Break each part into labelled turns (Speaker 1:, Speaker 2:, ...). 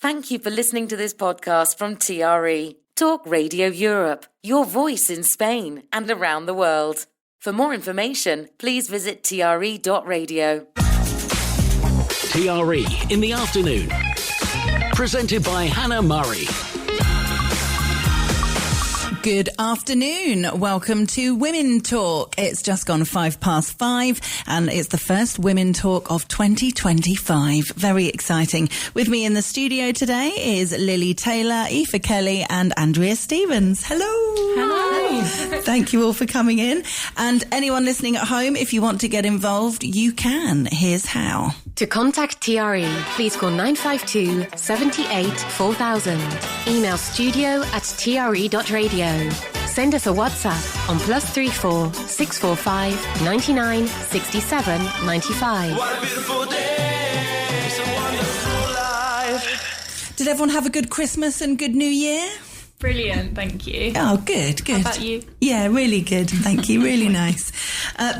Speaker 1: Thank you for listening to this podcast from TRE, Talk Radio Europe, your voice in Spain and around the world. For more information, please visit tre.radio.
Speaker 2: TRE in the afternoon. Presented by Hannah Murray.
Speaker 3: Good afternoon. Welcome to Women Talk. It's just gone 5:05 and it's the first Women Talk of 2025. Very exciting. With me in the studio today is Lily Taylor, Aoife Kelly and Andrea Stevens. Hello.
Speaker 4: Hello.
Speaker 3: Thank you all for coming in. And anyone listening at home, if you want to get involved, you can. Here's how.
Speaker 4: To contact TRE, please call 952 78 4000. Email studio@tre.radio. Send us a WhatsApp on +34 645 99 67 95.
Speaker 5: What a beautiful day, it's a wonderful life.
Speaker 3: Did everyone have a good Christmas and good New Year?
Speaker 6: Brilliant, thank you.
Speaker 3: Oh, good.
Speaker 6: How about you?
Speaker 3: Yeah, really good. Thank you. Really nice.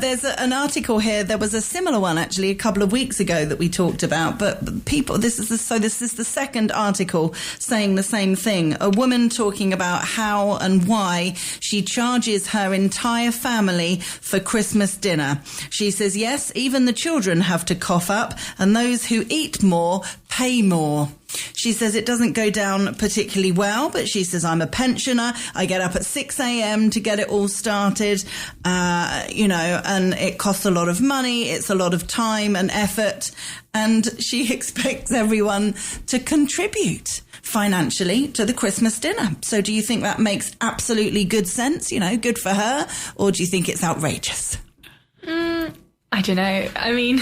Speaker 3: There's an article here. There was a similar one actually a couple of weeks ago that we talked about, but people, this is the second article saying the same thing. A woman talking about how and why she charges her entire family for Christmas dinner. She says, yes, even the children have to cough up, and those who eat more pay more. She says it doesn't go down particularly well, but she says, I'm a pensioner. I get up at 6 a.m. to get it all started, and it costs a lot of money. It's a lot of time and effort. And she expects everyone to contribute financially to the Christmas dinner. So do you think that makes absolutely good sense? Good for her? Or do you think it's outrageous?
Speaker 6: I don't know. I mean,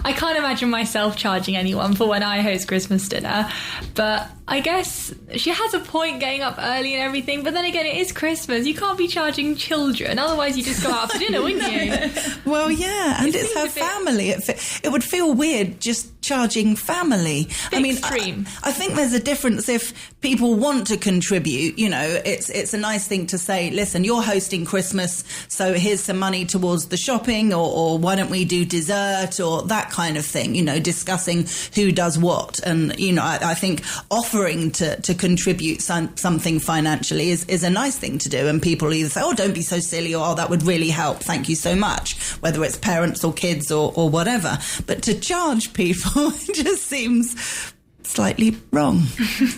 Speaker 6: I can't imagine myself charging anyone for when I host Christmas dinner, but I guess she has a point getting up early and everything, but then again, it is Christmas. You can't be charging children, otherwise you just go out for dinner, wouldn't you?
Speaker 3: Well, yeah, and it's her family. It would feel weird just charging family.
Speaker 6: Extreme.
Speaker 3: I think there's a difference if people want to contribute. It's a nice thing to say, listen, you're hosting Christmas, so here's some money towards the shopping, or why don't we do dessert, or that kind of thing, discussing who does what. And, I think offering to contribute something financially is a nice thing to do. And people either say, oh, don't be so silly, or, oh, that would really help, thank you so much, whether it's parents or kids or whatever. But to charge people, it just seems slightly wrong.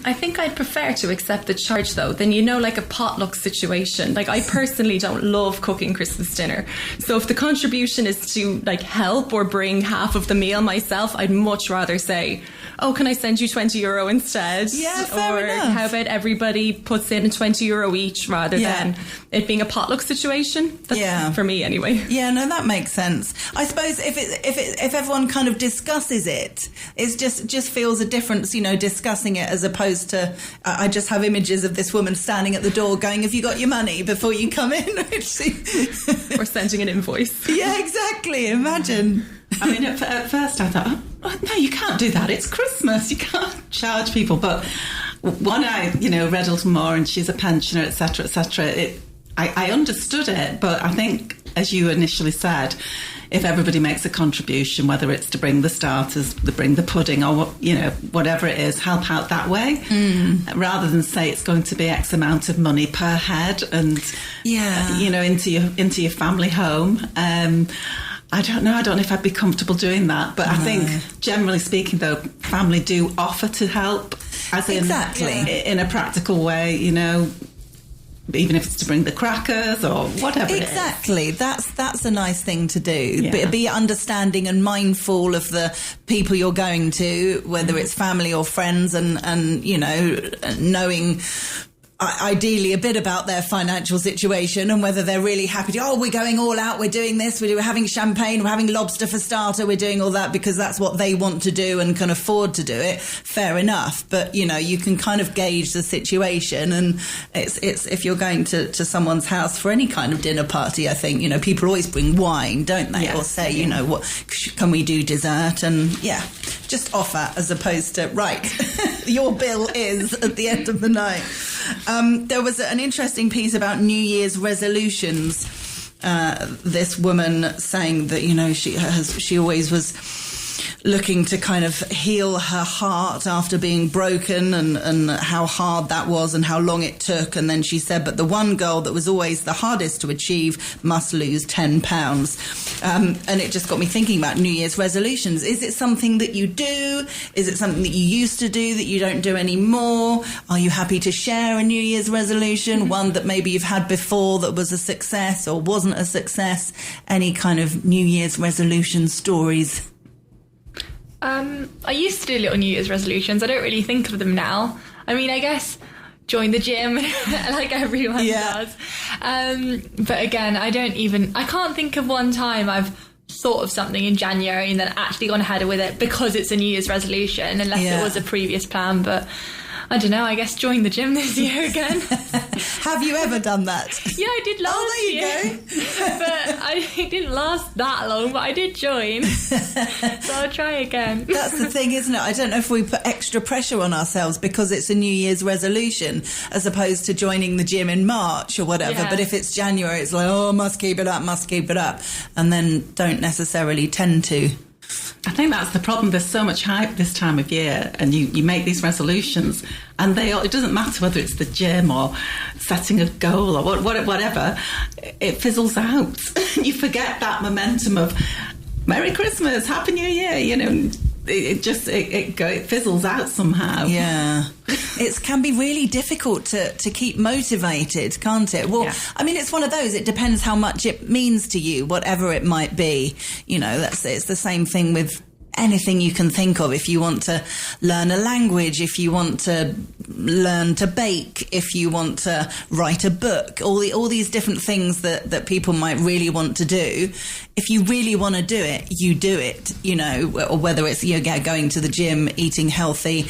Speaker 7: I think I'd prefer to accept the charge though than like a potluck situation. Like, I personally don't love cooking Christmas dinner, so if the contribution is to help or bring half of the meal myself, I'd much rather say, oh, can I send you €20 instead?
Speaker 3: Yeah, fair enough.
Speaker 7: How about everybody puts in €20 each rather than it being a potluck situation? That's for me anyway.
Speaker 3: Yeah, no, that makes sense. I suppose if everyone kind of discusses it, just feels a difference, discussing it as opposed to, I just have images of this woman standing at the door going, have you got your money before you come in?
Speaker 7: Or sending an invoice.
Speaker 3: Yeah, exactly. Imagine.
Speaker 8: I mean, at first I thought, oh, no, you can't do that. It's Christmas. You can't charge people. But when I, read a little more, and she's a pensioner, etc., etc., I understood it. But I think, as you initially said, if everybody makes a contribution, whether it's to bring the starters, to bring the pudding, or whatever it is, help out that way, rather than say it's going to be X amount of money per head, and into your family home. I don't know if I'd be comfortable doing that, but I think generally speaking, though, family do offer to help, as in a practical way, even if it's to bring the crackers or whatever it is.
Speaker 3: Exactly. That's a nice thing to do. Yeah. Be understanding and mindful of the people you're going to, whether it's family or friends, and knowing ideally a bit about their financial situation and whether they're really happy to, we're going all out, we're doing this, we're having champagne, we're having lobster for starter, we're doing all that because that's what they want to do and can afford to do it. Fair enough. But, you can kind of gauge the situation, and it's if you're going to someone's house for any kind of dinner party, I think, people always bring wine, don't they? Yes. Or say, what can we do dessert? And just offer, as opposed to, right, your bill is at the end of the night. There was an interesting piece about New Year's resolutions. This woman saying that, she always was looking to kind of heal her heart after being broken and how hard that was and how long it took. And then she said, but the one goal that was always the hardest to achieve, must lose 10 pounds. And it just got me thinking about New Year's resolutions. Is it something that you do? Is it something that you used to do that you don't do anymore? Are you happy to share a New Year's resolution, one that maybe you've had before that was a success or wasn't a success? Any kind of New Year's resolution stories?
Speaker 6: I used to do little New Year's resolutions. I don't really think of them now. I mean, I guess join the gym like everyone does. But again, I can't think of one time I've thought of something in January and then actually gone ahead with it because it's a New Year's resolution, unless it was a previous plan. But I don't know, I guess join the gym this year again.
Speaker 3: Have you ever done that?
Speaker 6: Yeah, I did last year.
Speaker 3: There you go.
Speaker 6: But it didn't last that long, but I did join. So I'll try again.
Speaker 3: That's the thing, isn't it? I don't know if we put extra pressure on ourselves because it's a New Year's resolution as opposed to joining the gym in March or whatever.
Speaker 6: Yeah.
Speaker 3: But if it's January, it's like, oh, must keep it up. And then don't necessarily tend to.
Speaker 8: I think that's the problem. There's so much hype this time of year, and you make these resolutions, and it doesn't matter whether it's the gym or setting a goal or whatever, it fizzles out. You forget that momentum of Merry Christmas, Happy New Year, you know. It fizzles out somehow.
Speaker 3: Yeah. It can be really difficult to keep motivated, can't it? Well, I mean, it's one of those, it depends how much it means to you, whatever it might be. You know, it's the same thing with anything you can think of. If you want to learn a language, if you want to learn to bake, if you want to write a book, all these different things that people might really want to do. If you really want to do it, you do it, you know, or whether it's going to the gym, eating healthy.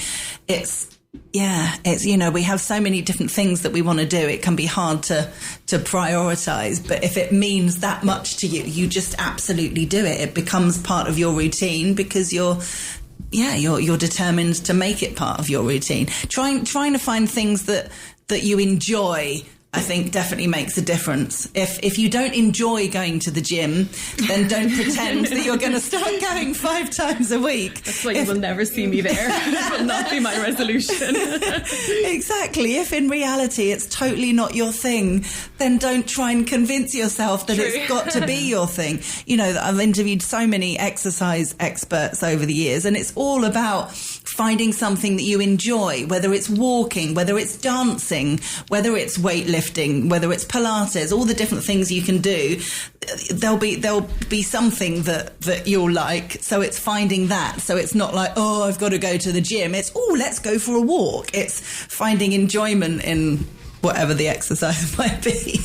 Speaker 3: It's, you know, we have so many different things that we want to do. It can be hard to prioritise, but if it means that much to you, you just absolutely do it. It becomes part of your routine because you're determined to make it part of your routine. Trying to find things that you enjoy, I think, definitely makes a difference. If you don't enjoy going to the gym, then don't pretend that you're going to start going 5 times a week.
Speaker 7: That's why you will never see me there. It will not be my resolution.
Speaker 3: Exactly. If in reality it's totally not your thing, then don't try and convince yourself that it's got to be your thing. You know, I've interviewed so many exercise experts over the years, and it's all about finding something that you enjoy, whether it's walking, whether it's dancing, whether it's weightlifting, whether it's Pilates, all the different things you can do. There'll be something that you'll like. So it's finding that. So it's not like, oh, I've got to go to the gym. It's, oh, let's go for a walk. It's finding enjoyment in whatever the exercise might be.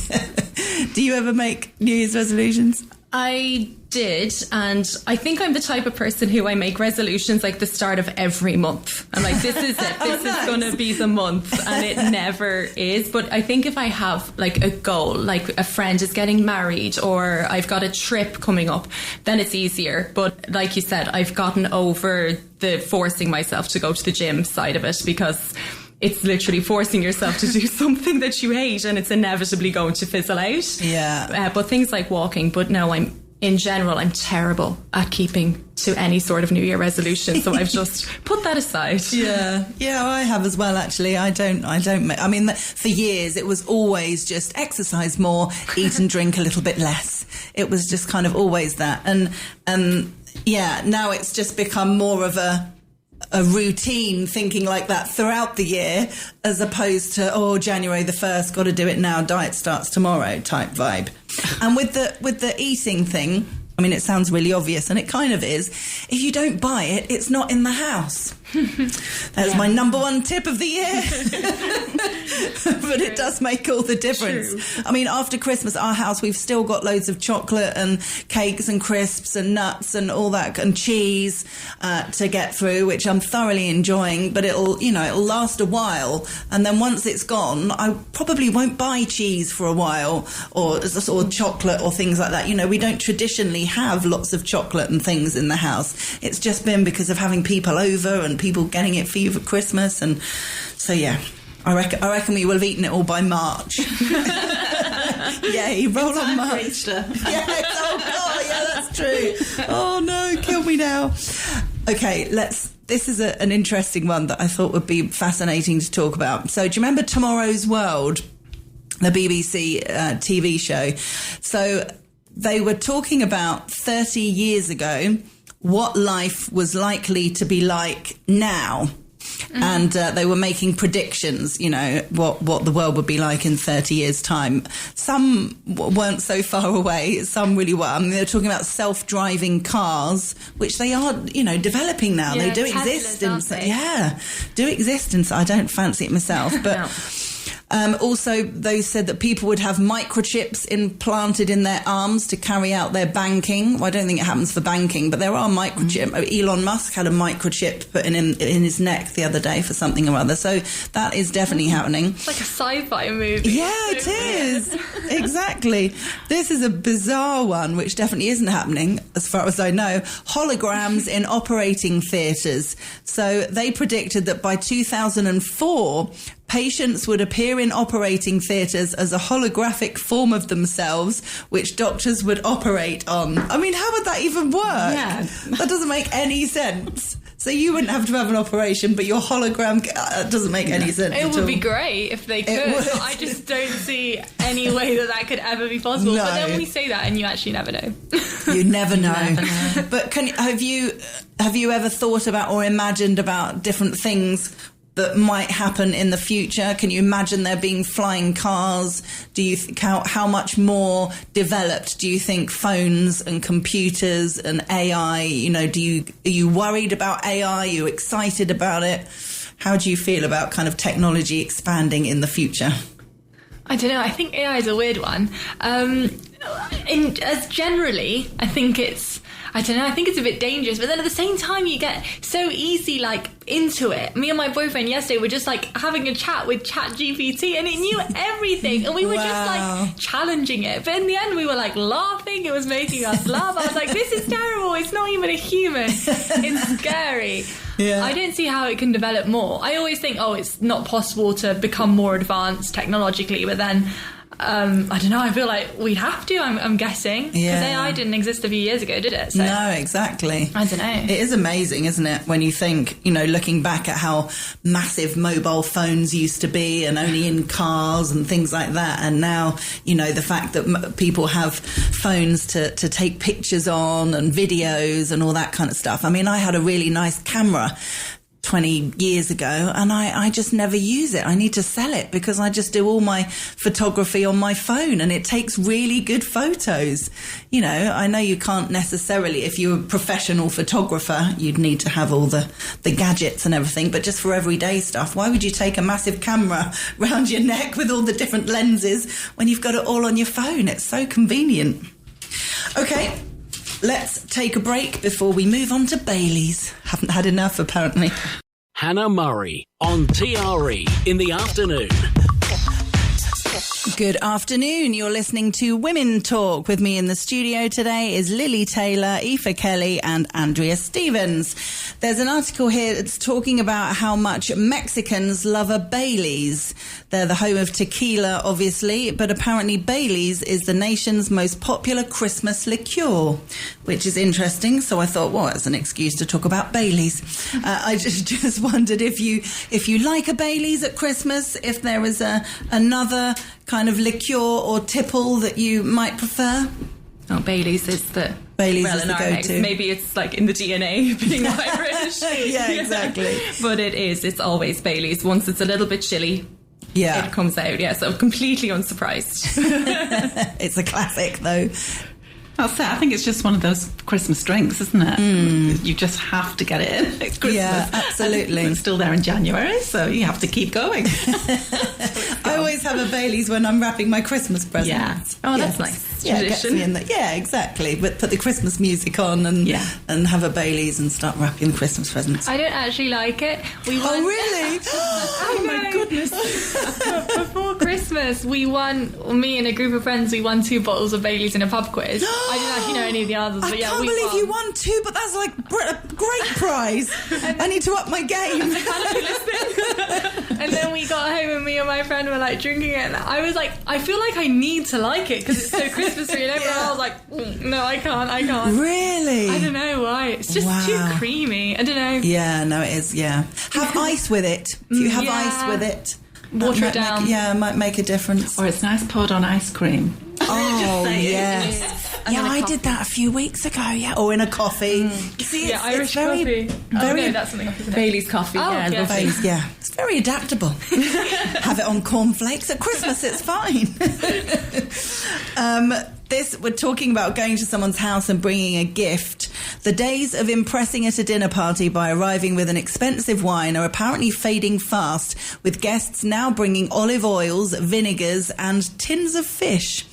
Speaker 3: Do you ever make New Year's resolutions?
Speaker 7: I did, and I think I'm the type of person who I make resolutions like the start of every month. I'm like, this is it. This is going to be the month, and it never is. But I think if I have like a goal, like a friend is getting married or I've got a trip coming up, then it's easier. But like you said, I've gotten over the forcing myself to go to the gym side of it, because it's literally forcing yourself to do something that you hate, and it's inevitably going to fizzle out.
Speaker 3: Yeah.
Speaker 7: But things like walking. But no, in general, I'm terrible at keeping to any sort of New Year resolution. So I've just put that aside.
Speaker 3: Yeah, I have as well, actually. I don't. I mean, for years, it was always just exercise more, eat and drink a little bit less. It was just kind of always that. And yeah, now it's just become more of a routine, thinking like that throughout the year, as opposed to, oh, January the 1st, got to do it now, diet starts tomorrow type vibe. And with the eating thing, I mean, it sounds really obvious, and it kind of is. If you don't buy it, it's not in the house. That's my number one tip of the year. But it does make all the difference. True. I mean, after Christmas, our house, we've still got loads of chocolate and cakes and crisps and nuts and all that, and cheese to get through, which I'm thoroughly enjoying. But it'll last a while, and then once it's gone, I probably won't buy cheese for a while, or chocolate or things like that. You know, we don't traditionally have lots of chocolate and things in the house. It's just been because of having people over and people getting it for you for Christmas. And so, yeah, I reckon we will have eaten it all by March. Yay, roll on March. Yes, oh God, yeah, that's true. Oh no, kill me now. Okay, this is an interesting one that I thought would be fascinating to talk about. So do you remember Tomorrow's World, the BBC TV show? So they were talking about 30 years ago what life was likely to be like now. And they were making predictions, you know, what the world would be like in 30 years' time. Some weren't so far away. Some really were. I mean, they were talking about self-driving cars, which they are, you know, developing now.
Speaker 6: Yeah,
Speaker 3: they do
Speaker 6: Teslas,
Speaker 3: exist.
Speaker 6: aren't they?
Speaker 3: Yeah, do exist. And I don't fancy it myself, but...
Speaker 6: No.
Speaker 3: Also, they said that people would have microchips implanted in their arms to carry out their banking. Well, I don't think it happens for banking, but there are microchips. Elon Musk had a microchip put in his neck the other day for something or other. So that is definitely happening.
Speaker 6: It's like a sci-fi movie.
Speaker 3: Yeah, it is. Exactly. This is a bizarre one, which definitely isn't happening, as far as I know. Holograms in operating theatres. So they predicted that by 2004... patients would appear in operating theatres as a holographic form of themselves, which doctors would operate on. I mean, how would that even work?
Speaker 8: Yeah.
Speaker 3: That doesn't make any sense. So you wouldn't have to have an operation, but your hologram doesn't make any sense
Speaker 6: It
Speaker 3: at
Speaker 6: would
Speaker 3: all.
Speaker 6: be great if they could.
Speaker 3: would.
Speaker 6: But I just don't see any way that could ever be possible.
Speaker 3: No.
Speaker 6: But then we say that and you actually never know.
Speaker 3: You never know. But have you ever thought about or imagined about different things that might happen in the future? Can you imagine there being flying cars? Do you think how much more developed do you think phones and computers and AI, you know, are you worried about AI? Are you excited about it? How do you feel about kind of technology expanding in the future?
Speaker 6: I don't know. I think AI is a weird one. As generally, I think it's a bit dangerous, but then at the same time you get so easy like into it. Me and my boyfriend yesterday were just like having a chat with ChatGPT and it knew everything and we were just like challenging it. But in the end we were like laughing. It was making us laugh. I was like, this is terrible. It's not even a human. It's scary. Yeah. I don't see how it can develop more. I always think, it's not possible to become more advanced technologically, but then I don't know, I feel like we'd have to, I'm guessing. Because AI didn't exist a few years ago, did it? So,
Speaker 3: no, exactly.
Speaker 6: I don't know.
Speaker 3: It is amazing, isn't it, when you think, you know, looking back at how massive mobile phones used to be and only in cars and things like that. And now, you know, the fact that people have phones to take pictures on and videos and all that kind of stuff. I mean, I had a really nice camera 20 years ago and I just never use it. I need to sell it because I just do all my photography on my phone and it takes really good photos. You know, I know you can't necessarily, if you're a professional photographer, you'd need to have all the gadgets and everything, but just for everyday stuff, why would you take a massive camera round your neck with all the different lenses when you've got it all on your phone? It's so convenient. Okay. Let's take a break before we move on to Bailey's. Haven't had enough, apparently.
Speaker 2: Hannah Murray on TRE in the afternoon.
Speaker 3: Good afternoon. You're listening to Women Talk. With me in the studio today is Lily Taylor, Aoife Kelly and Andrea Stevens. There's an article here that's talking about how much Mexicans love a Bailey's. They're the home of tequila, obviously, but apparently Bailey's is the nation's most popular Christmas liqueur, which is interesting. So I thought, well, that's an excuse to talk about Bailey's. I just wondered if you like a Bailey's at Christmas, if there is another kind of liqueur or tipple that you might prefer.
Speaker 7: Oh, Bailey's is the...
Speaker 3: Bailey's
Speaker 7: well,
Speaker 3: is
Speaker 7: in
Speaker 3: the
Speaker 7: our
Speaker 3: go-to.
Speaker 7: house, maybe it's like in the DNA being Irish.
Speaker 3: Yeah, exactly.
Speaker 7: But it's always Bailey's. Once it's a little bit chilly, it comes out. Yeah, so completely unsurprised.
Speaker 3: It's a classic, though.
Speaker 8: I'll say, I think it's just one of those Christmas drinks, isn't it? You just have to get it in. It's Christmas.
Speaker 3: Yeah, absolutely.
Speaker 8: It's still there in January, so you have to keep going.
Speaker 3: I always have a Bailey's when I'm wrapping my Christmas presents.
Speaker 7: Yeah. Oh, that's nice.
Speaker 3: Yeah, it gets me in the, exactly. But put the Christmas music on and have a Bailey's and start wrapping the Christmas presents.
Speaker 6: I don't actually like it.
Speaker 3: Oh, really?
Speaker 6: Oh, my goodness. Before Christmas, me and a group of friends, we won 2 bottles of Bailey's in a pub quiz. I didn't actually know any of the answers, but
Speaker 3: I can't
Speaker 6: we
Speaker 3: believe
Speaker 6: won.
Speaker 3: you won 2, but that's like a great prize. I need to up my game.
Speaker 6: And then we got home and me and my friend were like drinking it, and I was like, I feel like I need to like it because it's so Christmassy, and everyone else was like, no, I can't.
Speaker 3: Really?
Speaker 6: I don't know why. It's just too creamy. I don't know.
Speaker 3: Yeah, no, it is. Yeah, have ice with it. If you have ice with it,
Speaker 6: water it down.
Speaker 3: Might make a difference.
Speaker 8: Or it's nice poured on ice cream.
Speaker 3: Oh yes. Yeah, I did that a few weeks ago. Yeah, or in a coffee. See,
Speaker 6: Irish
Speaker 3: very,
Speaker 6: coffee.
Speaker 3: very.
Speaker 6: No, that's something else, isn't it?
Speaker 7: Bailey's coffee.
Speaker 6: yes.
Speaker 3: Baileys, yeah, it's very adaptable. Have it on cornflakes at Christmas. It's fine. We're talking about going to someone's house and bringing a gift. The days of impressing at a dinner party by arriving with an expensive wine are apparently fading fast, with guests now bringing olive oils, vinegars, and tins of fish.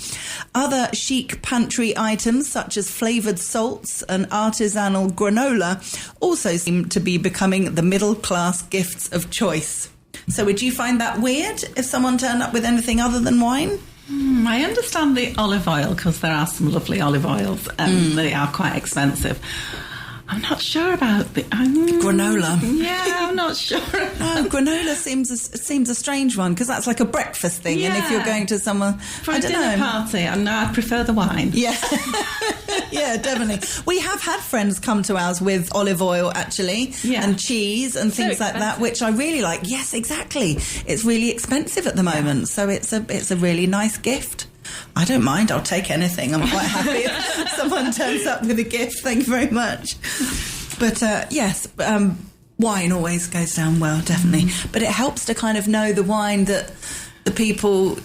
Speaker 3: Other chic pantry items, such as flavoured salts and artisanal granola, also seem to be becoming the middle-class gifts of choice. So would you find that weird if someone turned up with anything other than wine?
Speaker 8: I understand the olive oil because there are some lovely olive oils and they are quite expensive. I'm not sure about the
Speaker 3: granola.
Speaker 8: Yeah, I'm not sure.
Speaker 3: No, granola seems a strange one because that's like a breakfast thing.
Speaker 8: Yeah.
Speaker 3: And if you're going to somewhere
Speaker 8: For a dinner party, I know I'd prefer the wine.
Speaker 3: Yeah, yeah, definitely. We have had friends come to ours with olive oil, actually, and cheese and things like that, which I really like. Yes, exactly. It's really expensive at the moment, so it's a really nice gift. I don't mind. I'll take anything. I'm quite happy if someone turns up with a gift. Thank you very much. But yes, wine always goes down well, definitely. But it helps to kind of know the wine that the people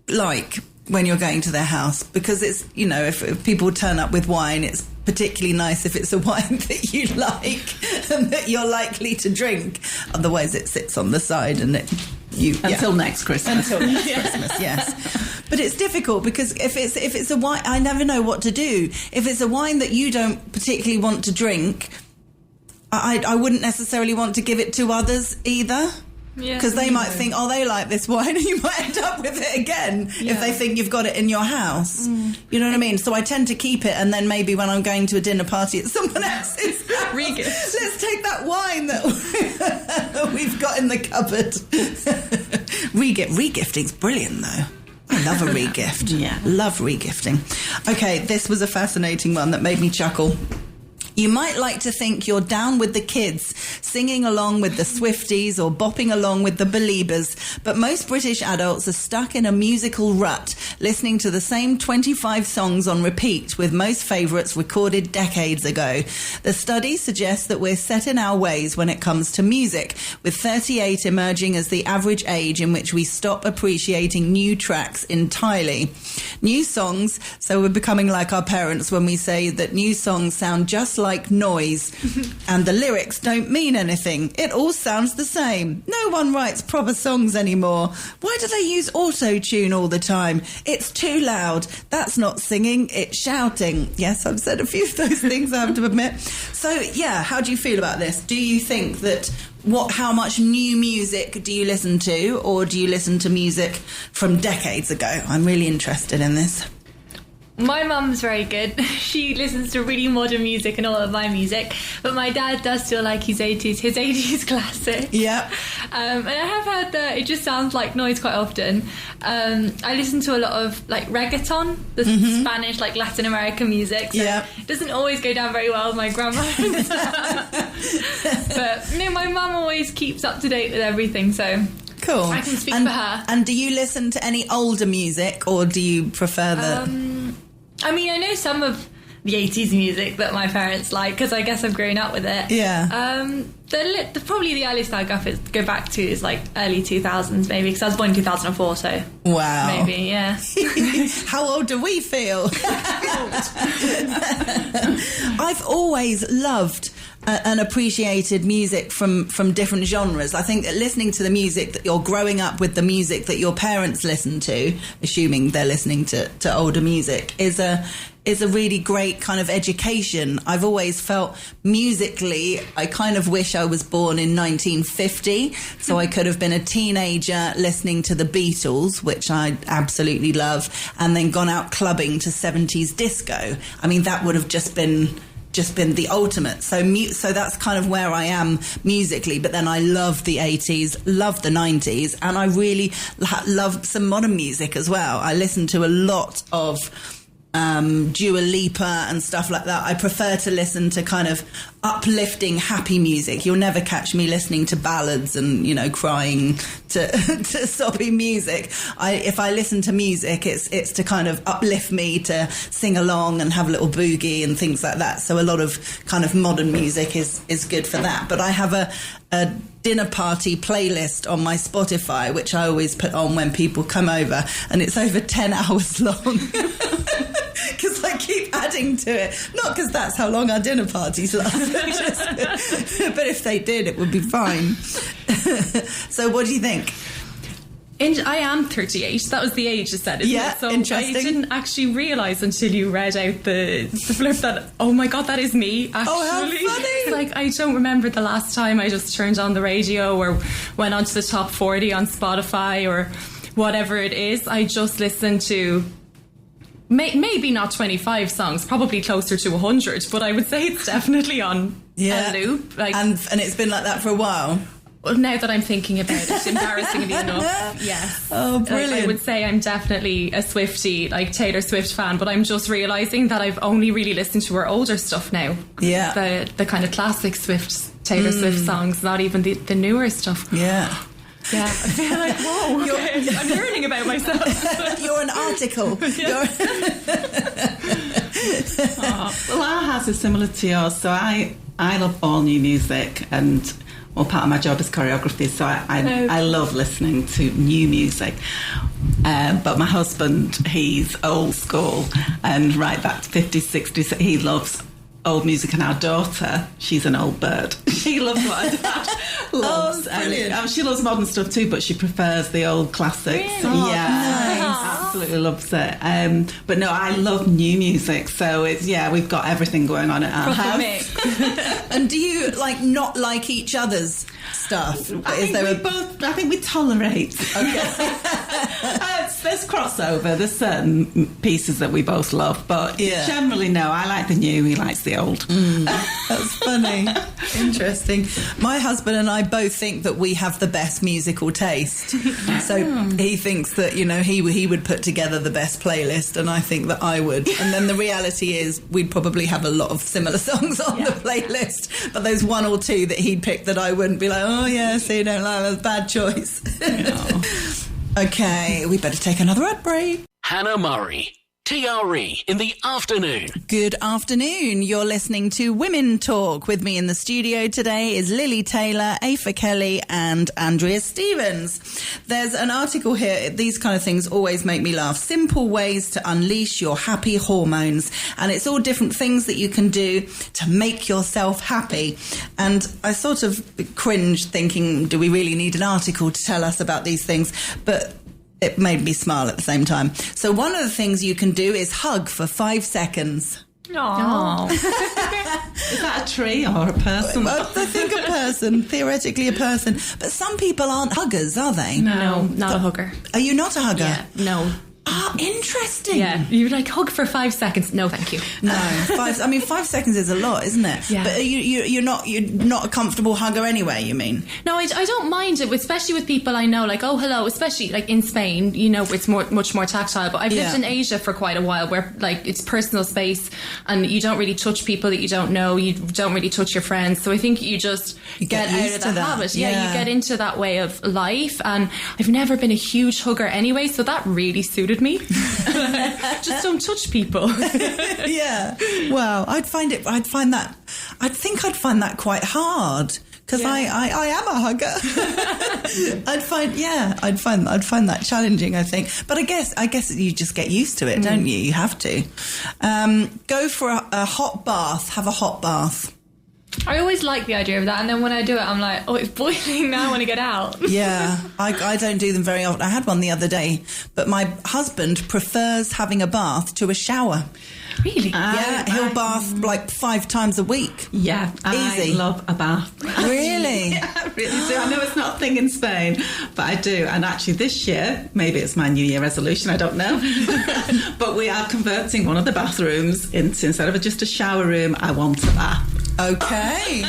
Speaker 3: like when you're going to their house, because it's, you know, if people turn up with wine, it's particularly nice if it's a wine that you like and that you're likely to drink. Otherwise, it sits on the side and
Speaker 8: until next Christmas.
Speaker 3: Until next Christmas, yes. But it's difficult because if it's a wine, I never know what to do. If it's a wine that you don't particularly want to drink, I wouldn't necessarily want to give it to others either. Because they might think, oh, they like this wine, and you might end up with it again if they think you've got it in your house. You know what I mean? So I tend to keep it, and then maybe when I'm going to a dinner party at someone else's house, let's take that wine that we've got in the cupboard. Regifting's brilliant, though. I love a regift.
Speaker 8: Yeah.
Speaker 3: Love regifting. Okay, this was a fascinating one that made me chuckle. You might like to think you're down with the kids, singing along with the Swifties or bopping along with the Beliebers, but most British adults are stuck in a musical rut, listening to the same 25 songs on repeat, with most favourites recorded decades ago. The study suggests that we're set in our ways when it comes to music, with 38 emerging as the average age in which we stop appreciating new tracks entirely. New songs, so we're becoming like our parents when we say that new songs sound just like noise and the lyrics don't mean anything. It all sounds the same. No one writes proper songs anymore. Why do they use auto-tune all the time? It's too loud. That's not singing, it's shouting. Yes, I've said a few of those things, I have to admit. So, yeah, how do you feel about this? Do you think that how much new music do you listen to, or do you listen to music from decades ago? I'm really interested in this.
Speaker 6: My mum's very good. She listens to really modern music and all of my music, but my dad does still like his 80s classic.
Speaker 3: Yeah.
Speaker 6: And I have heard that it just sounds like noise quite often. I listen to a lot of like reggaeton, the Spanish, like Latin American music. So it doesn't always go down very well with my grandma. But my mum always keeps up to date with everything, so
Speaker 3: cool.
Speaker 6: I can speak for her.
Speaker 3: And do you listen to any older music, or do you prefer the...
Speaker 6: I mean, I know some of the 80s music that my parents like, because I guess I've grown up with it.
Speaker 3: Yeah.
Speaker 6: Probably the earliest I go back to is like early 2000s, maybe, because I was born in 2004, so...
Speaker 3: Wow.
Speaker 6: Maybe, yeah.
Speaker 3: How old do we feel? I've always loved and appreciated music from different genres. I think that listening to the music that you're growing up with, the music that your parents listen to, assuming they're listening to older music, is a really great kind of education. I've always felt musically, I kind of wish I was born in 1950, so I could have been a teenager listening to the Beatles, which I absolutely love, and then gone out clubbing to 70s disco. I mean, that would have just been just been the ultimate. So that's kind of where I am musically. But then I love the 80s, love the 90s, and I really love some modern music as well. I listen to a lot of Dua Lipa and stuff like that. I prefer to listen to kind of uplifting, happy music. You'll never catch me listening to ballads and, you know, crying to soppy music. If I listen to music, it's to kind of uplift me, to sing along and have a little boogie and things like that. So a lot of kind of modern music is good for that. But I have a dinner party playlist on my Spotify, which I always put on when people come over, and it's over 10 hours long. Because I keep adding to it. Not because that's how long our dinner parties last, but if they did, it would be fine. So what do you think?
Speaker 7: I am 38. That was the age you said, isn't it? So
Speaker 3: interesting.
Speaker 7: I didn't actually realise until you read out the flip that, oh my God, that is me, actually.
Speaker 3: Oh, how funny.
Speaker 7: It's like, I don't remember the last time I just turned on the radio or went onto the top 40 on Spotify or whatever it is. I just listened to maybe not 25 songs, probably closer to 100, but I would say it's definitely on a loop. Like,
Speaker 3: and it's been like that for a while.
Speaker 7: Well, now that I'm thinking about it, embarrassingly enough, yes.
Speaker 3: Oh, brilliant.
Speaker 7: Like, I would say I'm definitely a Swiftie, like Taylor Swift fan, but I'm just realising that I've only really listened to her older stuff now.
Speaker 3: Yeah.
Speaker 7: The kind of classic Taylor Swift songs, not even the newer stuff.
Speaker 3: Yeah.
Speaker 7: Yeah, I feel like, whoa, okay, I'm learning about myself.
Speaker 3: You're an article.
Speaker 8: Well, our house is similar to yours, so I love all new music, and well, part of my job is choreography, so I love listening to new music. But my husband, he's old school, and right back to 50s, 60s, he loves old music, and our daughter, she's an old bird. She loves what her dad loves.
Speaker 3: Oh, brilliant.
Speaker 8: She loves modern stuff too, but she prefers the old classics.
Speaker 3: Really?
Speaker 8: Yeah, absolutely loves it. But no, I love new music, so it's we've got everything going on at our house.
Speaker 3: And do you not like each other's stuff?
Speaker 8: I think we tolerate. Okay. There's crossover. There's certain pieces that we both love, but generally, no. I like the new. He likes the old.
Speaker 3: That's funny. Interesting. My husband and I both think that we have the best musical taste. So he thinks that he would put together the best playlist, and I think that I would. And then the reality is, we'd probably have a lot of similar songs on the playlist, but there's one or two that he'd pick that I wouldn't be like, oh yeah, so you don't like, that's a bad choice. Okay, we better take another ad break.
Speaker 2: Hannah Murray, TRE in the afternoon.
Speaker 3: Good afternoon. You're listening to Women Talk. With me in the studio today is Lily Taylor, Aoife Kelly and Andrea Stevens. There's an article here. These kind of things always make me laugh. Simple ways to unleash your happy hormones. And it's all different things that you can do to make yourself happy. And I sort of cringed thinking, do we really need an article to tell us about these things? But it made me smile at the same time. So one of the things you can do is hug for 5 seconds.
Speaker 7: Aww.
Speaker 8: Is that a tree or a person?
Speaker 3: I think a person, theoretically a person. But some people aren't huggers, are they?
Speaker 7: No, not a hugger.
Speaker 3: Are you not a hugger?
Speaker 7: Yeah, no.
Speaker 3: Ah, interesting.
Speaker 7: Yeah, you hug for 5 seconds. No, thank you.
Speaker 3: No, 5 seconds is a lot, isn't it?
Speaker 7: Yeah.
Speaker 3: But you're not a comfortable hugger anyway, you mean?
Speaker 7: No, I don't mind it, especially with people I know, like, oh, hello, especially like in Spain, it's much more tactile. But I've lived in Asia for quite a while where like it's personal space and you don't really touch people that you don't know. You don't really touch your friends. So I think you just get out of the habit. Yeah, you get into that way of life. And I've never been a huge hugger anyway, so that really suited me. Just don't touch people.
Speaker 3: Yeah. Well, I'd find that quite hard because I am a hugger. I'd find that challenging, I think. But I guess you just get used to it, don't you? You have to. Go for a hot bath. Have a hot bath.
Speaker 6: I always like the idea of that, and then when I do it, I'm like, oh, it's boiling now. I want to get out.
Speaker 3: Yeah, I don't do them very often. I had one the other day, but my husband prefers having a bath to a shower.
Speaker 6: Really?
Speaker 3: Yeah, he'll bath like 5 times a week.
Speaker 8: Yeah,
Speaker 3: Easy.
Speaker 8: I love a bath.
Speaker 3: Really?
Speaker 8: Yeah, I really do. I know it's not a thing in Spain, but I do. And actually this year, maybe it's my New Year resolution, I don't know, but we are converting one of the bathrooms into, instead of just a shower room, I want a bath.
Speaker 3: Okay,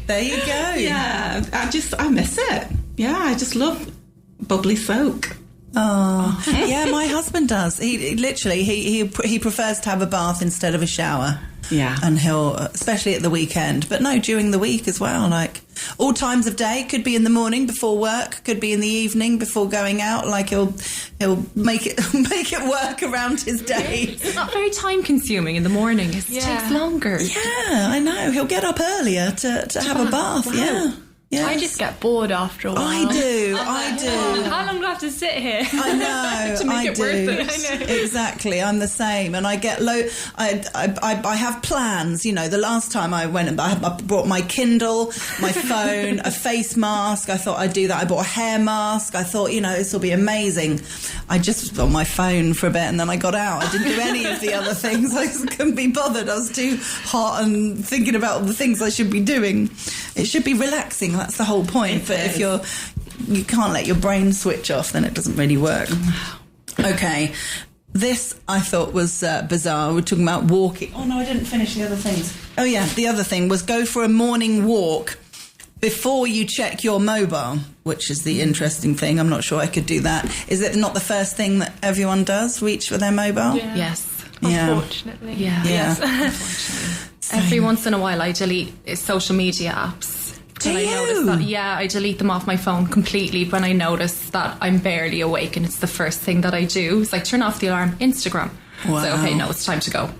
Speaker 3: there you go.
Speaker 8: Yeah, I miss it. Yeah, I just love bubbly soak.
Speaker 3: Oh, yeah, my husband does. He literally, he prefers to have a bath instead of a shower.
Speaker 8: Yeah.
Speaker 3: And he'll, especially at the weekend, but no, during the week as well, like all times of day. Could be in the morning before work, could be in the evening before going out. Like he'll make it work around his days.
Speaker 7: It's not very time consuming in the morning. It takes longer.
Speaker 3: Yeah, I know. He'll get up earlier to have a bath.
Speaker 7: Wow.
Speaker 3: Yeah. Yes.
Speaker 6: I just get bored after a while.
Speaker 3: I do.
Speaker 6: Oh, how long do I have to sit here?
Speaker 3: I know.
Speaker 7: To make it worth it.
Speaker 6: I know.
Speaker 3: Exactly. I'm the same, and I get I have plans. You know, the last time I went, I brought my Kindle, my phone, a face mask. I thought I'd do that. I bought a hair mask. I thought, this will be amazing. I just was on my phone for a bit, and then I got out. I didn't do any of the other things. I just couldn't be bothered. I was too hot and thinking about all the things I should be doing. It should be relaxing. That's the whole point. But if you can't let your brain switch off, then it doesn't really work. Okay. This I thought was bizarre. We're talking about walking. Oh no, I didn't finish the other things. Oh yeah, the other thing was go for a morning walk before you check your mobile, which is the interesting thing. I'm not sure I could do that. Is it not the first thing that everyone does, reach for their mobile?
Speaker 6: Yeah.
Speaker 7: Yes.
Speaker 6: Unfortunately.
Speaker 7: Yeah.
Speaker 3: Yeah.
Speaker 7: Unfortunately. Every once in a while I delete social media apps.
Speaker 3: Do
Speaker 7: I notice
Speaker 3: you?
Speaker 7: that, yeah, I delete them off my phone completely when I notice that I'm barely awake and it's the first thing that I do. It's like turn off the alarm, Instagram.
Speaker 3: Wow.
Speaker 7: So, okay, no, it's time to go.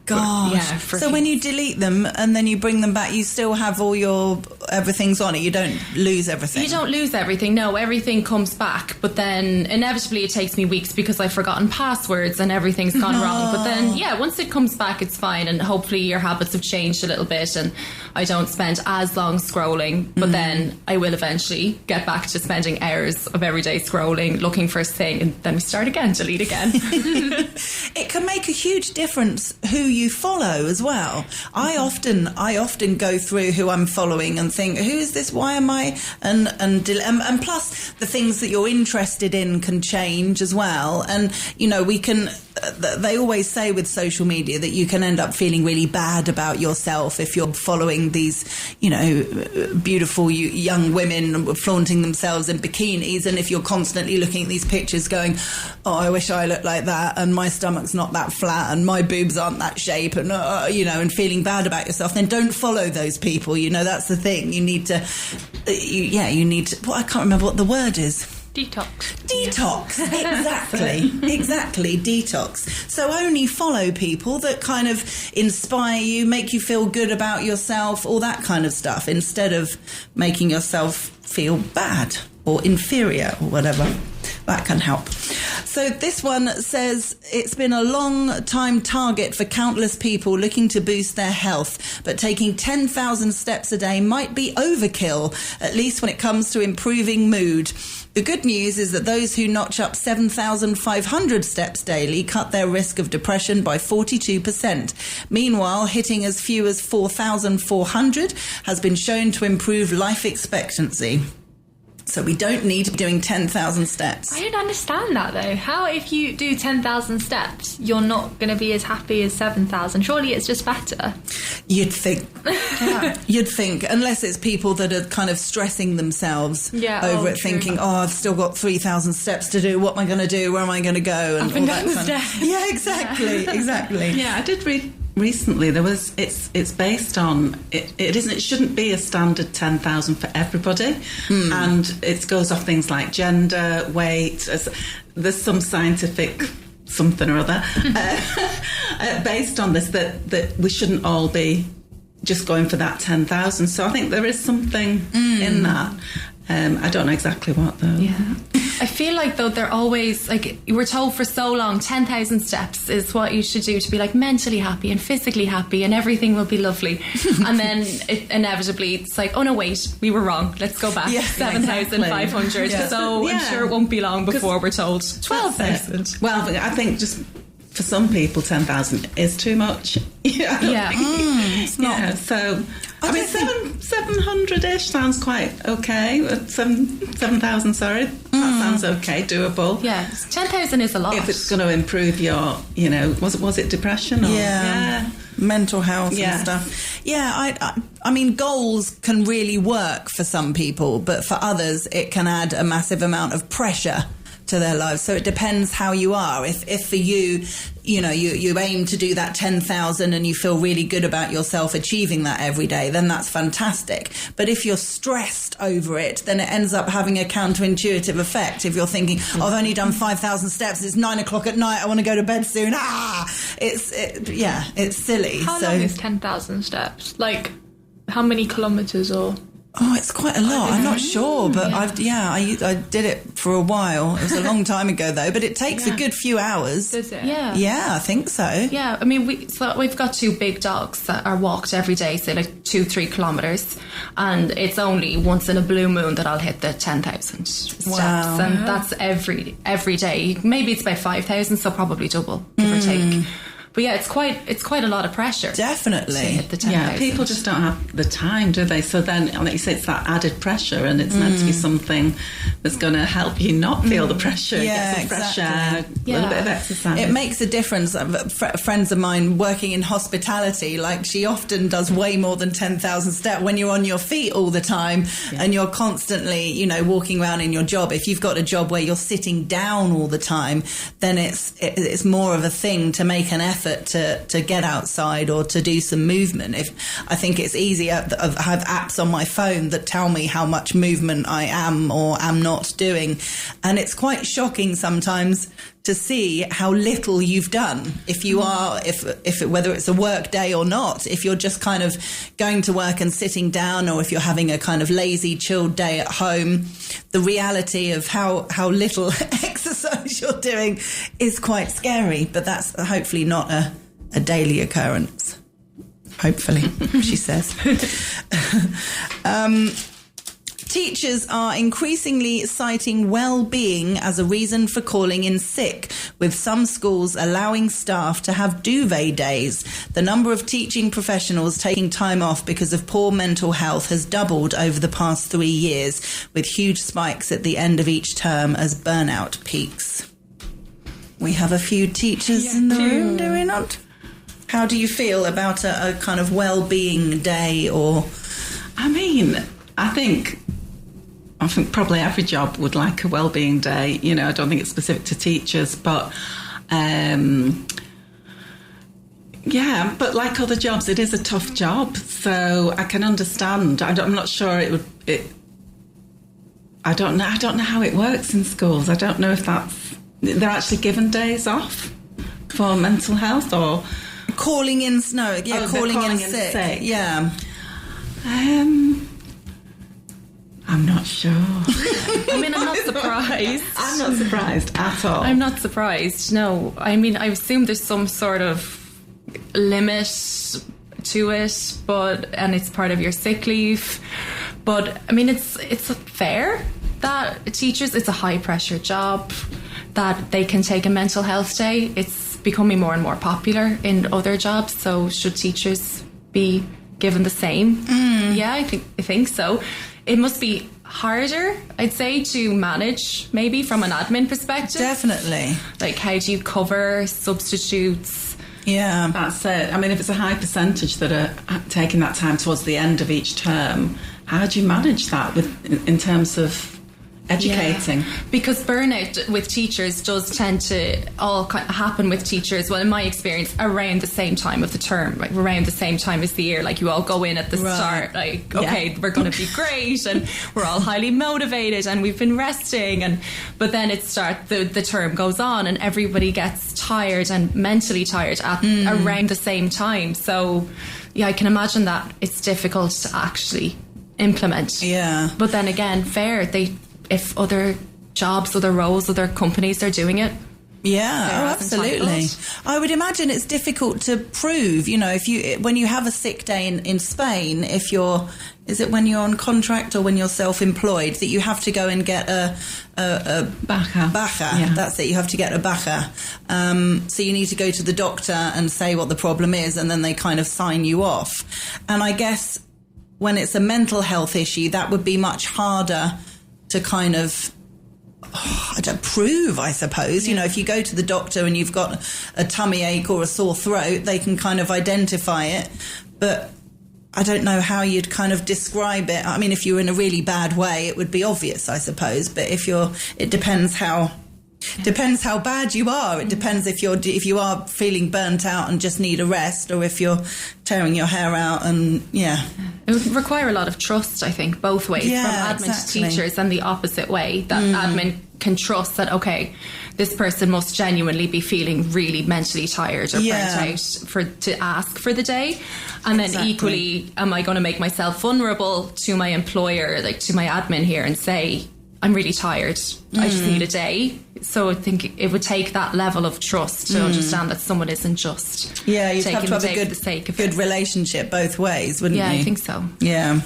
Speaker 3: Gosh.
Speaker 7: Yeah,
Speaker 3: so when you delete them and then you bring them back, you still have all your everything's on it. You don't lose everything.
Speaker 7: You don't lose everything. No, everything comes back. But then inevitably it takes me weeks because I've forgotten passwords and everything's gone wrong. But then, yeah, once it comes back, it's fine. And hopefully your habits have changed a little bit and I don't spend as long scrolling. But then I will eventually get back to spending hours of everyday scrolling, looking for a thing. And then we start again, delete again.
Speaker 3: It can make a huge difference who you follow as well. I often go through who I'm following and think, who is this? Why am I? And plus the things that you're interested in can change as well. And we can. They always say with social media that you can end up feeling really bad about yourself if you're following these, beautiful young women flaunting themselves in bikinis, and if you're constantly looking at these pictures going, oh, I wish I looked like that, and my stomach's not that flat, and my boobs aren't that shape, and and feeling bad about yourself, then don't follow those people. That's the thing. You need to, you need to. Well, I can't remember what the word is. Detox. Exactly. Detox. So only follow people that kind of inspire you, make you feel good about yourself, all that kind of stuff, instead of making yourself feel bad or inferior or whatever. That can help. So this one says it's been a long time target for countless people looking to boost their health, but taking 10,000 steps a day might be overkill, at least when it comes to improving mood. The good news is that those who notch up 7,500 steps daily cut their risk of depression by 42%. Meanwhile, hitting as few as 4,400 has been shown to improve life expectancy. So we don't need to be doing 10,000 steps.
Speaker 6: I don't understand that though. How if you do 10,000 steps, you're not going to be as happy as 7,000? Surely it's just better.
Speaker 3: You'd think. You'd think, unless it's people that are kind of stressing themselves over it,
Speaker 6: true.
Speaker 3: thinking, I've still got 3,000 steps to do. What am I going to do? Where am I going to go? And
Speaker 6: up and
Speaker 3: all
Speaker 6: down
Speaker 3: that
Speaker 6: the
Speaker 3: kind of-
Speaker 6: stairs.
Speaker 3: Yeah, exactly.
Speaker 8: Yeah, I did read recently it's based on it shouldn't be a standard 10,000 for everybody, and it goes off things like gender, weight. There's some scientific something or other based on this that we shouldn't all be just going for that 10,000. So I think there is something in that. I don't know exactly what though.
Speaker 7: Yeah. I feel like, though, they're always, like, you were told for so long 10,000 steps is what you should do to be, like, mentally happy and physically happy and everything will be lovely. And then inevitably it's like, oh no, wait, we were wrong, let's go back. 7,500.
Speaker 3: Yeah.
Speaker 7: So I'm sure it won't be long before we're told 12,000.
Speaker 8: Well, I think just for some people 10,000 is too much.
Speaker 7: Yeah.
Speaker 3: It's not.
Speaker 8: Yeah, so I mean 700-ish sounds quite okay. 7,000, sorry, that sounds okay, doable.
Speaker 7: Yeah, 10,000 is a lot.
Speaker 8: If it's going to improve your, was it depression? Or,
Speaker 3: Yeah. Mental health
Speaker 8: Yeah.
Speaker 3: and stuff. Yeah, I mean, goals can really work for some people, but for others, it can add a massive amount of pressure to their lives. So it depends how you are. If for you, you aim to do that 10,000 and you feel really good about yourself achieving that every day, then that's fantastic. But if you're stressed over it, then it ends up having a counterintuitive effect. If you're thinking, I've only done 5,000 steps, it's 9 o'clock at night, I want to go to bed soon. It's silly.
Speaker 6: How long is 10,000 steps? Like, how many kilometres or...
Speaker 3: Oh, it's quite a lot. I'm not sure, but I did it for a while. It was a long time ago, though. But it takes a good few hours.
Speaker 6: Does it?
Speaker 7: Yeah.
Speaker 3: Yeah, I think so.
Speaker 7: Yeah, I mean, we've got 2 big dogs that are walked every day, say like 2-3 kilometres, and it's only once in a blue moon that I'll hit the 10,000 steps,
Speaker 3: Wow.
Speaker 7: and that's every day. Maybe it's about 5,000, so probably double, give or take. But yeah, it's quite a lot of pressure.
Speaker 3: Definitely.
Speaker 7: To hit the 10,000.
Speaker 8: Yeah, people just don't have the time, do they? So then, like you say, it's that added pressure, and it's meant to be something that's going to help you not feel the pressure.
Speaker 3: Yeah,
Speaker 8: get some fresh air,
Speaker 3: exactly.
Speaker 8: a little bit of exercise.
Speaker 3: It makes a difference. Friends of mine working in hospitality, like she often does way more than 10,000 steps when you're on your feet all the time and you're constantly, walking around in your job. If you've got a job where you're sitting down all the time, then it's more of a thing to make an effort to get outside or to do some movement. I think it's easier. I have apps on my phone that tell me how much movement I am or am not doing, and it's quite shocking sometimes to see how little you've done. If you are, whether it's a work day or not, if you're just kind of going to work and sitting down, or if you're having a kind of lazy, chilled day at home, the reality of how little exercise you're doing is quite scary. But that's hopefully not a daily occurrence. Hopefully, she says. Teachers are increasingly citing well-being as a reason for calling in sick, with some schools allowing staff to have duvet days. The number of teaching professionals taking time off because of poor mental health has doubled over the past 3 years, with huge spikes at the end of each term as burnout peaks. We have a few teachers in the room, do we not? How do you feel about a kind of well-being day? Or,
Speaker 8: I think probably every job would like a well-being day. I don't think it's specific to teachers, but but like other jobs, it is a tough job. So I can understand. I'm not sure I don't know how it works in schools. I don't know if they're actually given days off for mental health or
Speaker 3: calling in calling in sick. Yeah.
Speaker 8: I'm not sure.
Speaker 7: I'm not surprised.
Speaker 8: I'm not surprised at all.
Speaker 7: I'm not surprised, no. I assume there's some sort of limit to it, and it's part of your sick leave. But, it's fair that teachers, it's a high-pressure job, that they can take a mental health day. It's becoming more and more popular in other jobs, so should teachers be given the same? Yeah, I think so. It must be harder, I'd say, to manage, maybe from an admin perspective.
Speaker 3: Definitely.
Speaker 7: Like, how do you cover substitutes?
Speaker 3: Yeah.
Speaker 8: That's it. If it's a high percentage that are taking that time towards the end of each term, how do you manage that in terms of educating?
Speaker 7: Yeah. Because burnout with teachers does tend to all happen with teachers, well, in my experience, around the same time of the term, like around the same time as the year. Like, you all go in at the start, like, okay, we're going to be great, and we're all highly motivated, and we've been resting, but then the term goes on, and everybody gets tired and mentally tired at around the same time. So yeah, I can imagine that it's difficult to actually implement.
Speaker 3: Yeah.
Speaker 7: But then again, if other jobs, other roles, other companies, they're doing it.
Speaker 3: Yeah, absolutely. I would imagine it's difficult to prove, you know, when you have a sick day in Spain, is it when you're on contract or when you're self-employed that you have to go and get a
Speaker 8: baja?
Speaker 3: Yeah. That's it. You have to get a baja. So you need to go to the doctor and say what the problem is, and then they kind of sign you off. And I guess when it's a mental health issue, that would be much harder to kind of prove, I suppose. You know, if you go to the doctor and you've got a tummy ache or a sore throat, they can kind of identify it. But I don't know how you'd kind of describe it. I mean, if you're in a really bad way, it would be obvious, I suppose. But it depends how bad you are. It depends if you are feeling burnt out and just need a rest, or if you're tearing your hair out. And it
Speaker 7: would require a lot of trust, I think, both ways, from admin to teachers, and the opposite way, that admin can trust that, okay, this person must genuinely be feeling really mentally tired or burnt out to ask for the day. And then equally, am I going to make myself vulnerable to my employer, like to my admin here, and say, I'm really tired, I just need a day? So I think it would take that level of trust to understand that someone isn't just
Speaker 3: you'd have to have
Speaker 7: a good
Speaker 3: relationship both ways, wouldn't you?
Speaker 7: Yeah, I think so.
Speaker 3: Yeah.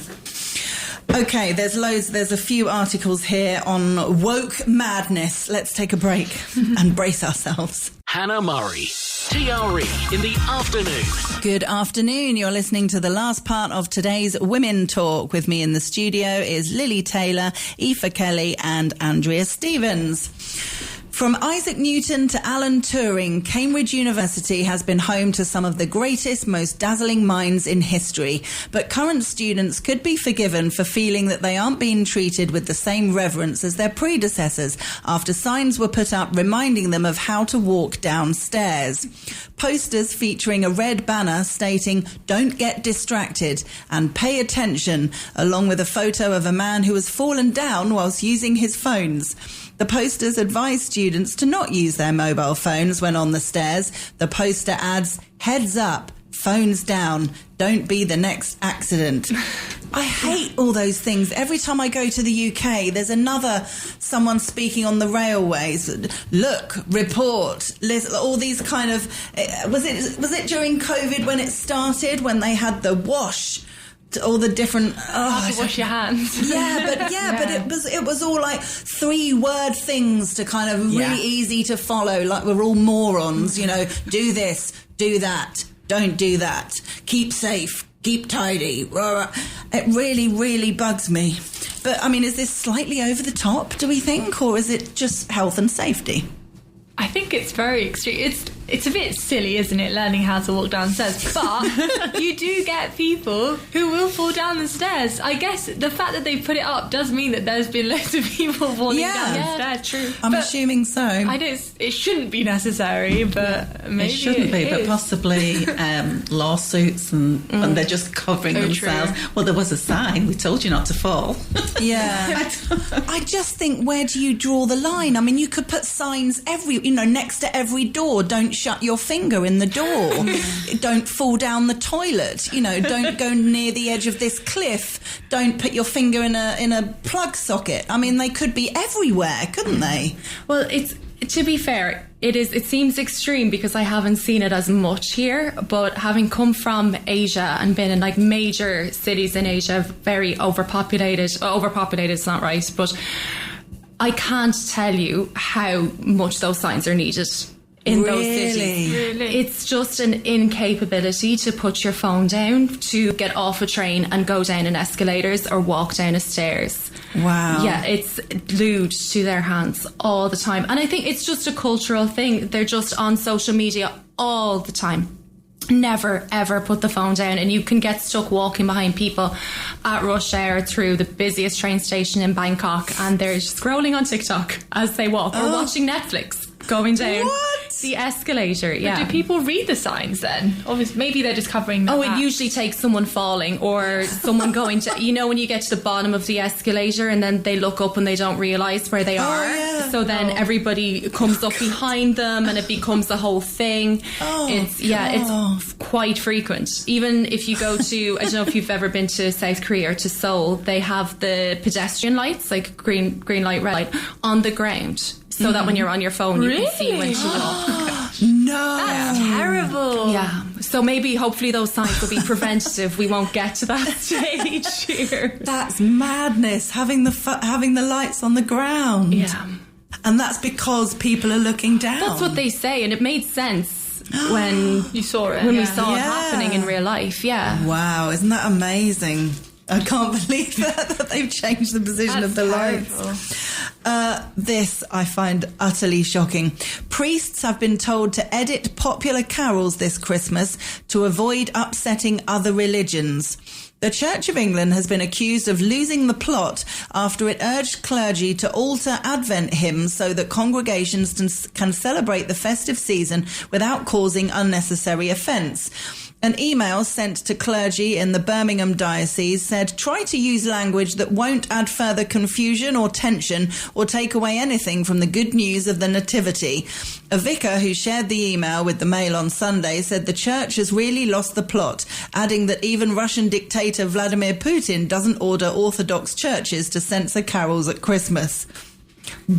Speaker 3: Okay, there's a few articles here on woke madness. Let's take a break and brace ourselves.
Speaker 2: Hannah Murray, TRE in the afternoon.
Speaker 3: Good afternoon. You're listening to the last part of today's Women Talk. With me in the studio is Lily Taylor, Aoife Kelly and Andrea Stevens. From Isaac Newton to Alan Turing, Cambridge University has been home to some of the greatest, most dazzling minds in history. But current students could be forgiven for feeling that they aren't being treated with the same reverence as their predecessors after signs were put up reminding them of how to walk downstairs. Posters featuring a red banner stating, "Don't get distracted" and "Pay attention," along with a photo of a man who has fallen down whilst using his phones. The posters advise students to not use their mobile phones when on the stairs. The poster adds, "Heads up, phones down, don't be the next accident." I hate all those things. Every time I go to the UK, there's someone speaking on the railways. Look, report, listen, all these kind of... Was it during COVID when it started, when they had the wash... all the different
Speaker 6: how to wash your hands.
Speaker 3: But it was all like 3-word things to kind of really easy to follow, like we're all morons, you know, do this, do that, don't do that, keep safe, keep tidy. It really, really bugs me. But I mean, is this slightly over the top, do we think, or is it just health and safety?
Speaker 6: I think it's very extreme. It's a bit silly, isn't it, learning how to walk downstairs? But you do get people who will fall down the stairs. I guess the fact that they put it up does mean that there's been loads of people falling down the stairs. True.
Speaker 3: I'm assuming so.
Speaker 6: It shouldn't be necessary, but maybe
Speaker 8: it shouldn't be.
Speaker 6: is.
Speaker 8: But possibly lawsuits, and they're just covering themselves.
Speaker 6: True.
Speaker 8: Well, there was a sign. We told you not to fall.
Speaker 3: Yeah. I just think, where do you draw the line? I mean, you could put signs next to every door. Don't shut your finger in the door. Don't fall down the toilet. Don't go near the edge of this cliff. Don't put your finger in a plug socket. I mean, they could be everywhere, couldn't they?
Speaker 7: Well, to be fair, it seems extreme because I haven't seen it as much here, but having come from Asia and been in like major cities in Asia, very overpopulated is not right, but I can't tell you how much those signs are needed in those cities.
Speaker 6: Really?
Speaker 7: It's just an incapability to put your phone down, to get off a train and go down an escalators or walk down a stairs.
Speaker 3: Wow.
Speaker 7: Yeah, it's glued to their hands all the time. And I think it's just a cultural thing. They're just on social media all the time. Never, ever put the phone down, and you can get stuck walking behind people at rush hour through the busiest train station in Bangkok, and they're scrolling on TikTok as they walk, or watching Netflix going down the escalator. Yeah.
Speaker 6: But do people read the signs then? Obviously, maybe they're just covering the
Speaker 7: it usually takes someone falling or someone going to, when you get to the bottom of the escalator and then they look up and they don't realise where they are.
Speaker 3: Yeah.
Speaker 7: So then everybody comes up behind them and it becomes a whole thing. It's quite frequent. Even if you go to, I don't know if you've ever been to South Korea or to Seoul, they have the pedestrian lights, like green light, red light, on the ground. So that when you're on your phone, you can see when to walk.
Speaker 3: No.
Speaker 6: That's terrible.
Speaker 7: Yeah. So maybe, hopefully, those signs will be preventative. We won't get to that stage here.
Speaker 3: That's madness, having the lights on the ground.
Speaker 7: Yeah.
Speaker 3: And that's because people are looking down.
Speaker 7: That's what they say, and it made sense when
Speaker 6: You saw it.
Speaker 7: we saw it happening in real life. Yeah.
Speaker 3: Wow, isn't that amazing? I can't believe that they've changed the position of the lights. This I find utterly shocking. Priests have been told to edit popular carols this Christmas to avoid upsetting other religions. The Church of England has been accused of losing the plot after it urged clergy to alter Advent hymns so that congregations can celebrate the festive season without causing unnecessary offence. An email sent to clergy in the Birmingham diocese said, try to use language that won't add further confusion or tension or take away anything from the good news of the Nativity. A vicar who shared the email with the Mail on Sunday said the church has really lost the plot, adding that even Russian dictator Vladimir Putin doesn't order Orthodox churches to censor carols at Christmas.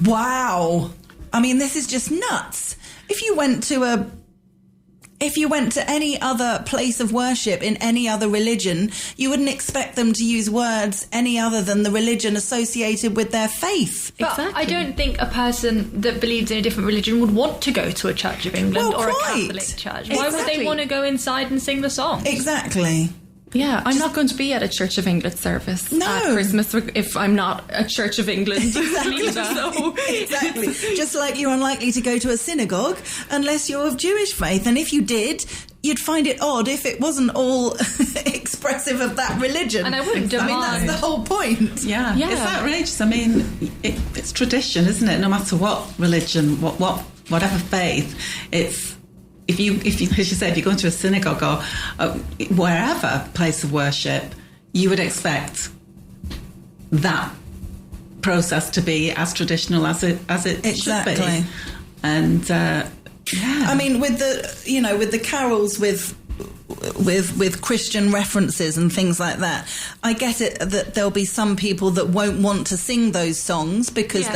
Speaker 3: Wow. I mean, this is just nuts. If you went to any other place of worship in any other religion, you wouldn't expect them to use words any other than the religion associated with their faith.
Speaker 6: But I don't think a person that believes in a different religion would want to go to a Church of England or a Catholic church. Why would they want to go inside and sing the songs?
Speaker 3: Exactly.
Speaker 7: Yeah, I'm not going to be at a Church of England service at Christmas if I'm not a Church of England.
Speaker 3: Exactly. Exactly. Just like you're unlikely to go to a synagogue unless you're of Jewish faith. And if you did, you'd find it odd if it wasn't all expressive of that religion.
Speaker 6: And I wouldn't demand.
Speaker 3: I mean, that's the whole point.
Speaker 8: Yeah. It's outrageous. I mean, it's tradition, isn't it? No matter what religion, whatever faith, it's... If you, as you say, if you go into a synagogue or wherever place of worship, you would expect that process to be as traditional as it should be. And I mean, with the carols with Christian references and things like that, I get it that there'll be some people that won't want to sing those songs because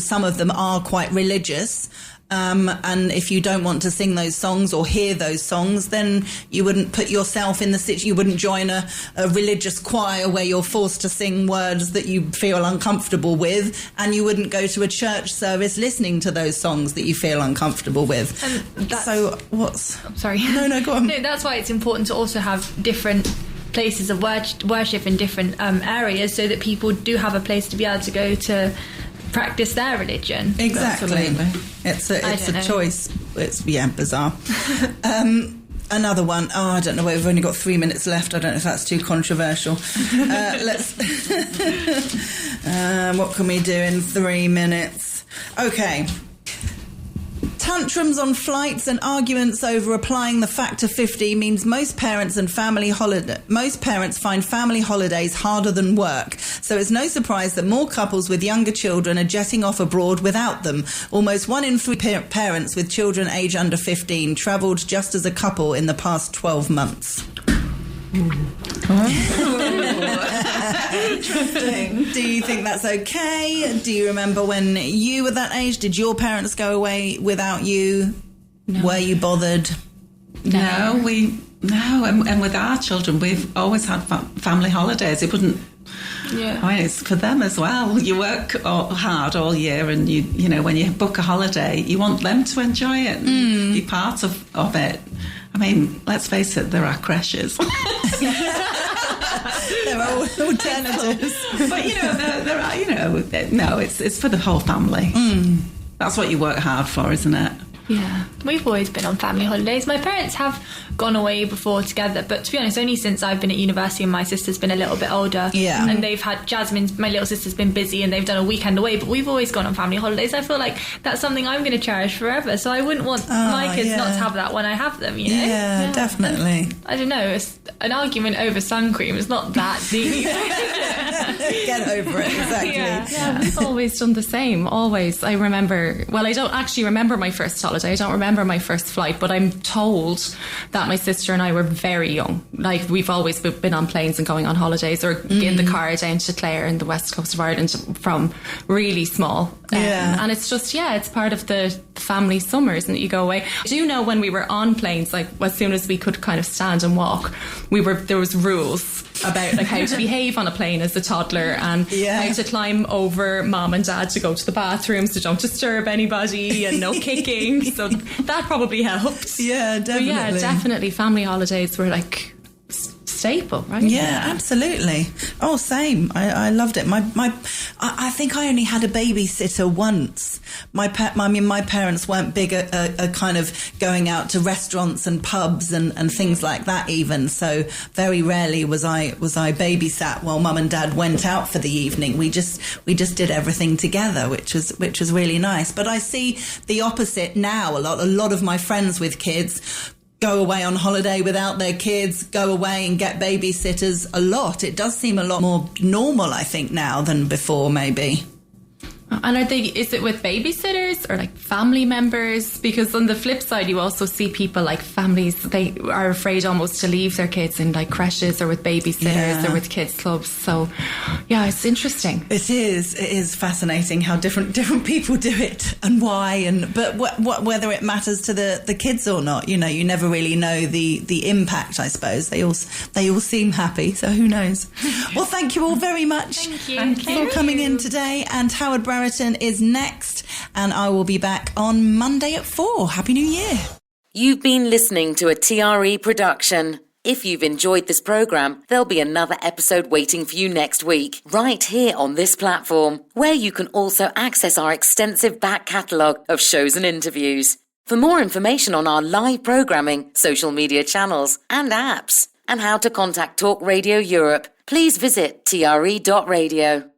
Speaker 8: some of them are quite religious. And if you don't want to sing those songs or hear those songs, then you wouldn't put yourself in the situation. You wouldn't join a religious choir where you're forced to sing words that you feel uncomfortable with, and you wouldn't go to a church service listening to those songs that you feel uncomfortable with. So what's...
Speaker 6: I'm sorry.
Speaker 3: No, go on.
Speaker 6: No, that's why it's important to also have different places of worship in different areas, so that people do have a place to be able to go to practice their religion.
Speaker 3: Exactly. It's a choice. It's bizarre. Another one. I don't know. We've only got 3 minutes left. I don't know if that's too controversial. Let's. What can we do in 3 minutes? Okay. Tantrums on flights and arguments over applying the factor 50 means most parents find family holidays harder than work. So it's no surprise that more couples with younger children are jetting off abroad without them. Almost 1 in 3 parents with children aged under 15 travelled just as a couple in the past 12 months. Interesting. Do you think that's okay? Do you remember when you were that age? Did your parents go away without you? No. Were you bothered?
Speaker 8: No, and with our children, we've always had family holidays. It wouldn't. Yeah, I mean, it's for them as well. You work hard all year, and you know when you book a holiday, you want them to enjoy it and be part of it. I mean, let's face it, there are crashes.
Speaker 3: There are alternatives.
Speaker 8: But, there are, no, it's for the whole family. That's what you work hard for, isn't it?
Speaker 6: Yeah, we've always been on family holidays. My parents have gone away before together, but to be honest, only since I've been at university and my sister's been a little bit older.
Speaker 3: Yeah.
Speaker 6: And they've had my little sister's been busy and they've done a weekend away, but we've always gone on family holidays. I feel like that's something I'm going to cherish forever, so I wouldn't want my kids not to have that when I have them, you know?
Speaker 3: Yeah, definitely.
Speaker 6: And, I don't know, an argument over sun cream is not that deep.
Speaker 3: Get over it, exactly.
Speaker 7: Yeah, we've always done the same. Always. I remember, I don't actually remember my first holiday. I don't remember my first flight, but I'm told that my sister and I were very young. Like, we've always been on planes and going on holidays, or in the car down to Clare in the west coast of Ireland from really small. And it's just, it's part of the family summers, and you go away. I do know when we were on planes, like as soon as we could kind of stand and walk, there was rules about like how to behave on a plane as a toddler, and how to climb over mom and dad to go to the bathroom, so don't disturb anybody, and no kicking. So that probably helped.
Speaker 3: Yeah, definitely.
Speaker 7: But yeah, definitely family holidays were like staple, right?
Speaker 3: Yeah, absolutely. Oh, same. I loved it. I think I only had a babysitter once. My parents weren't big at kind of going out to restaurants and pubs and things like that even. So very rarely was I babysat while mum and dad went out for the evening. We just did everything together, which was really nice. But I see the opposite now a lot. A lot of my friends with kids go away on holiday without their kids, go away and get babysitters a lot. It does seem a lot more normal, I think, now than before, maybe.
Speaker 7: And is it with babysitters or like family members? Because on the flip side, you also see people like families, they are afraid almost to leave their kids in like creches or with babysitters or with kids clubs. So yeah, it's interesting.
Speaker 3: It is fascinating how different people do it and why, but whether it matters to the kids or not, you never really know the impact, I suppose. They all seem happy, so who knows. Well, thank you all very much for coming in today, and Howard Brereton is next, and I will be back on Monday at 4. Happy New Year.
Speaker 1: You've been listening to a TRE production. If you've enjoyed this programme, there'll be another episode waiting for you next week, right here on this platform, where you can also access our extensive back catalogue of shows and interviews. For more information on our live programming, social media channels and apps, and how to contact Talk Radio Europe, please visit tre.radio.